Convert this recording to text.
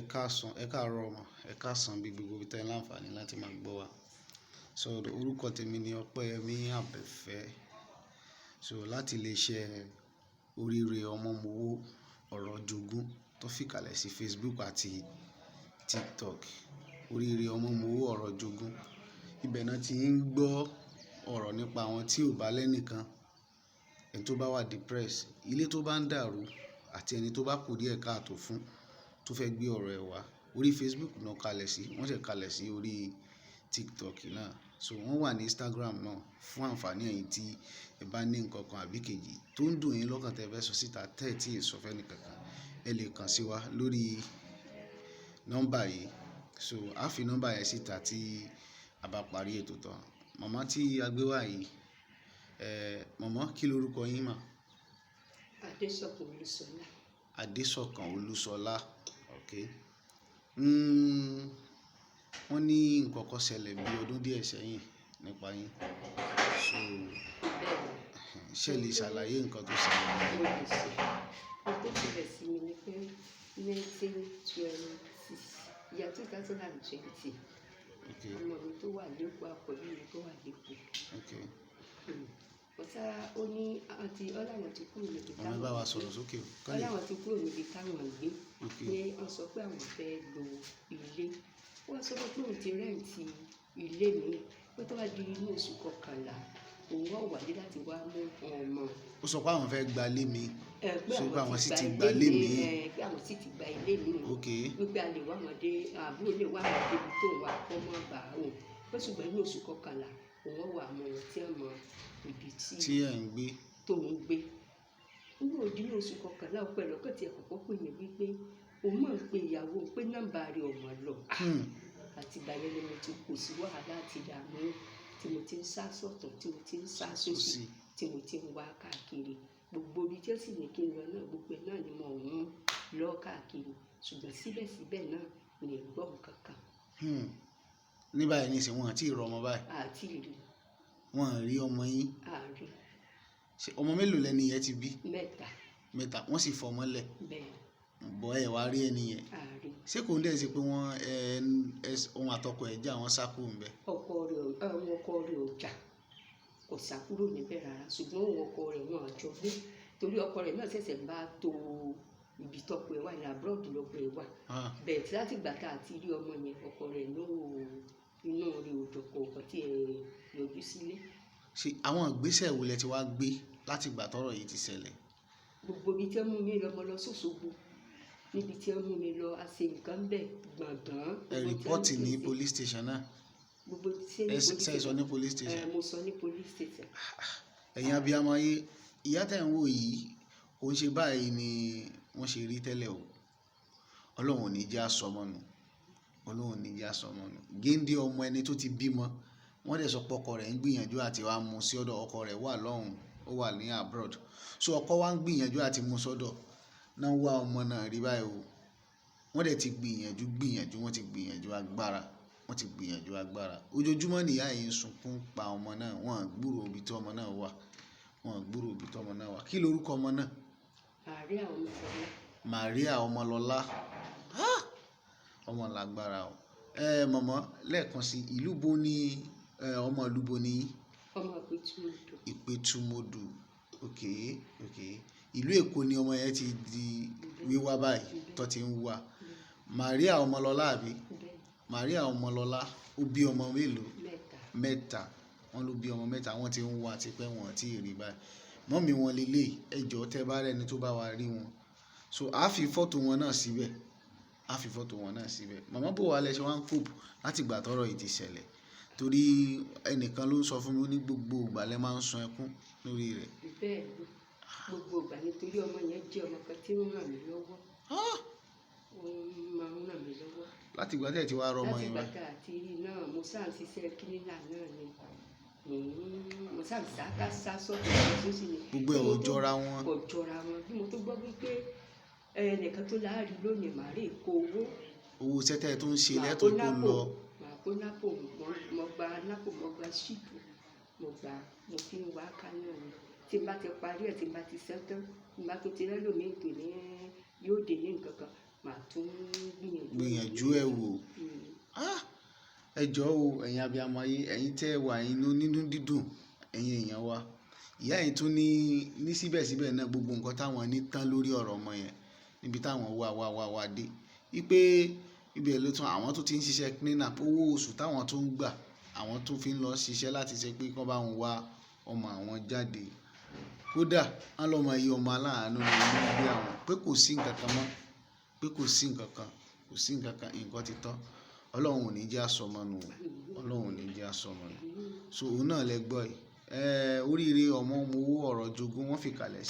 Ẹ káàsán, ẹ káàárọ̀ mà, ẹ káàsán bí gbogbo ibi tẹ́ ẹ láǹfààní láti máa gbọ́ wa. So orúkọ tèmi ni Ọpẹ́yẹmí Àbẹ̀fẹ́. So láti iléeṣẹ́ oríire ọmọmowó ọ̀rọ̀ jogún tó fìkàlẹ̀ sí Facebook àti TikTok. Oríire ọmọmowó ọ̀rọ̀ jogún. Ibẹ̀ náà ti ń gbọ́ ọ̀rọ̀ nípa àwọn tí ò bá lẹ́nìkan, ẹni tó bá wà depressed, ilé tó bá ń dàrú àti ẹni tó bá kù díẹ̀ káàtó fún tó fẹ́ gbé ọ̀rọ̀ ẹ̀ wá. Orí Facebook náà kalẹ̀ sí, wọ́n ṣẹ̀ kalẹ̀ sí orí TikTok náà. So wọ́n wà ní Instagram náà fún àǹfààní ẹ̀yin tí ẹ bá ní nǹkan kan àbí kejì tó ń dùn yín lọ́kàn tẹ́ fẹ́ sọ síta tẹ́ ẹ̀ tí ì sọ fẹ́ nìkankan. Ẹ lè kàn sí wa lórí nọ́mbà yìí. So a fi nọ́mbà yẹn síta tí a bá parí ètò tán. Màmá tí a gbé wá yìí, màmá kí lorúkọ yín mà? Adésọ̀kan Olúṣọlá. Adésọ̀kan Olúṣọlá. Okay. Wọ́n ní nǹkan kan ṣẹlẹ̀ bí ọdún díẹ̀ sẹ́yìn nípa yín. So ṣé lè ṣàlàyé nǹkan tó ṣẹlẹ̀? Ohun tó ṣẹlẹ̀ sí mi ni pé 1926, ìyá 2020, Okay. ọmọ mi tó wà lẹ́kọ̀ọ́ àkọ́bí mi tó wà lẹ́kọ̀ọ́. Okay. Ọ̀tá ó ní àti ọ̀làwọ̀n ti kúrò níbi Màmá bá wa sọ̀rọ̀ sókè o. ọ̀làwọ̀n ti kúrò níbi táwọn gbé. Okay. Pé wọ́n sọ pé àwọn fẹ́ lo ilé. Wọ́n sọ pé òun ti rẹ́ǹtì ilé mi pé tó bá di inú oṣù kọkànlá òun wá wálé láti wá mú ọmọ. Ó sọ pé àwọn fẹ́ gba ilé mi. Pé So pé àwọn sì ti gba gba ilé mi. pé àwọn sì ti gba ilé mi. Okay. Wípé a lè wá ọmọdé àbúrò lè wá ọmọdé ibi tó wà kọ́ mọ́ bá òun. Pé ṣùgbọ́n inú oṣù kọkànlá òun wà mọ ohun tí ẹ̀ mọ ibi Tí ẹ̀ ń gbé. tó ń gbé. Nínú òdi ní oṣù kọkànlá ọpẹ lọ́kàn tí ẹ kọ́kọ́ pè mí wípé òun máa ń pe ìyàwó pé nọ́mbà rẹ̀ ò mọ̀ lọ. Àti ìgbà yẹn ni mo ti kò sí wàhálà àti ìdààmú tí mo ti ń sá sọ́tún tí mo ti ń sá sósì tí mo ti ń wá káàkiri. Gbogbo ibi tí ó sì ní kí n lọ náà gbogbo ẹ̀ náà ni mo ń lọ káàkiri. Ṣùgbọ́n síbẹ̀síbẹ̀ náà mi ò gbọ́ nǹkan kan. Ní báyìí nísìnyí wọn àti ìrọ̀ ọmọ báyìí. Àti ìrì. Wọn à rí ọmọ yín. Àárí. Ṣé ọmọ mélòó lẹni yẹn ti bí? 3. Mẹ́ta. Wọ́n sì fọmọ lẹ̀. Bẹ́ẹ̀. Bọ̀ ẹ̀ wá rí ẹni yẹn. Àárí. Ṣé kò ń dẹ̀ ṣe pé wọ́n ohun àtọkọ ẹ̀ já wọn sá kúrò ńbẹ̀? Ọkọ rẹ̀ ò jà, kò sá kúrò níbẹ̀ rárá, ṣùgbọ́n òun ọkọ rẹ̀ wọn àjọ gbé torí ọkọ rẹ̀ náà ṣẹ̀ṣẹ̀ bá tó ibi tọ́kọ ẹ̀ wà ní abroad lọ́kọ ẹ̀ wà. Bẹ́ẹ̀ tí láti gbà tá àti rí ọmọ yẹn ọkọ rẹ̀ inú rẹ̀ ò dọ̀kọ̀ ọkọ̀ tí ẹ yọjú sílé. Ṣé àwọn ìgbésẹ̀ wo lẹ ti wá gbé láti ìgbà tọ́rọ̀ yìí ti ṣẹlẹ̀? Gbogbo ibi tí wọ́n mú mi lọ mo lọ s'Òṣogbo, níbi tí wọ́n mú mi lọ a ṣe nǹkan bẹ́ẹ̀ gbọ̀ngàn. Ẹ rìpọ́ọ̀tì ní police station náà? Gbogbo tí Ẹ sọ ní police station? Mo sọ ní police station. Ẹ̀yin abiyamọ ayé, ìyá tẹ̀ ń wò yìí kò ń ṣe báyìí ni wọ́n ṣe rí tẹ́lẹ̀ o. Ọlọ́run ò ní jẹ́ àsọmọ nù. Ọlọ́run ò ní jẹ́ àsọmọ nù. Géńdé ọmọ ẹni tó ti bímọ, wọ́n dẹ̀ sọ pé ọkọ rẹ̀ ń gbìyànjú àti wá mú sí ọ̀dọ̀. Ọkọ rẹ̀ wà lọ́hùn, ó wà ní abroad. So ọkọ wa ń gbìyànjú àti mú sọ́dọ̀. Náà wá ọmọ náà rí báyìí o. Wọ́n dẹ̀ ti gbìyànjú, wọ́n ti gbìyànjú agbára. Ojoojúmọ́ nìyá yìí ń sunkún pa ọmọ náà. Wọ́n à gbúrò ibi tí ọmọ náà wà. Kí lorúkọ ọmọ náà? Maria Ọmọlọ́lá. Ọmọ lágbára o. Màmá lẹ́ẹ̀kan sí ìlú bo ni ọmọ ìlú bo ni? Ọmọ Ìpẹ́tùmodù. Ìpẹ́tùmodù. Okay. Ìlú Èkó ni ọmọ yẹn ti di wíwá báyìí tó ti ń wá. Maria Ọmọlọ́lá àbí? Maria Ọmọlọ́lá ó bí ọmọ mélòó? 3. Wọ́n ló bí ọmọ 3. Wọ́n ti ń wá tipẹ́ wọn àti rí báyìí. Mọ́mì wọn lélẹ̀ ẹ jọ̀ọ́ tẹ́ bá rẹ́ni tó bá wa rí wọn. So a fi fọ́tò wọn náà síbẹ̀. Màmá bò wá lẹ ṣe wá ń cope láti ìgbà tọ́rọ̀ yìí ti ṣẹlẹ̀. Torí ẹnìkan ló ń sọ fún mi ní gbogbo ìgbà lẹ máa ń sun ẹkún lórí rẹ̀. Bẹ́ẹ̀ ni, gbogbo ìgbà nítorí ọmọ yẹn jẹ́ ọmọ kan tí ń ràn mí lọ́wọ́. Ó máa ń ràn mí lọ́wọ́. Láti ìgbà tẹ́ ẹ ti wá rọ́mọ yẹn wá. Láti ìgbà tá àti rí náà mo sáà ń ṣiṣẹ́ kílínà náà ni. Mo sáà ń sá sọ́tún sósì ni. Gbogbo ẹ̀ ò jọra wọn. Kò jọra wọn. Bí mo tó gbọ́ wípé ẹnìkan tó láàárín lónìí màá rí kó owó sẹ́tẹ̀ tó ń ṣe lẹ́tọ̀ tó lọ. Màá kó nápò, mo gba ṣíìpù, mo fi ń wá ká náà ni. Tí n bá ti parí ẹ̀, tí n bá ti ṣetán, tí n bá tó ti rẹ́lòmíì pè ní yóò dé ní nǹkan kan, màá tún gbìyànjú ẹ̀ wò. Ẹ jọ̀ọ́ o ẹ̀yin abiyamọ ayé, ẹ̀yin tẹ́ ẹ wà nínú dídùn, ẹ̀yin èèyàn wa. Ìyá yìí tún ní síbẹ̀síbẹ̀ náà gbogbo nǹkan táwọn ní tán lórí ọ̀rọ̀ ọmọ yẹn níbi táwọn wá dé wípé ibẹ̀ ló tún àwọn tó ti ń ṣiṣẹ́ cleaner owó oṣù táwọn tó ń gbà àwọn tó fi ń lọ ṣiṣẹ́ láti ṣe pé kán bá wọn wá ọmọ àwọn jáde. Kódà wọ́n lọ́mọ yìí ọmọ aláàánú ni wọ́n gbé àwọn pé kò sí nǹkan kan mọ́, pé kò sí nǹkan kan nǹkan ti tán. Ọlọ́run ò ní jẹ́ àsọmọnù, Ọlọ́run ò ní jẹ́ àsọmọnù. So òun náà lẹ gbọ́ yìí. Oríire ọmọ owó ọ̀rọ̀ jogún wọ́n fi kalẹ̀ sí.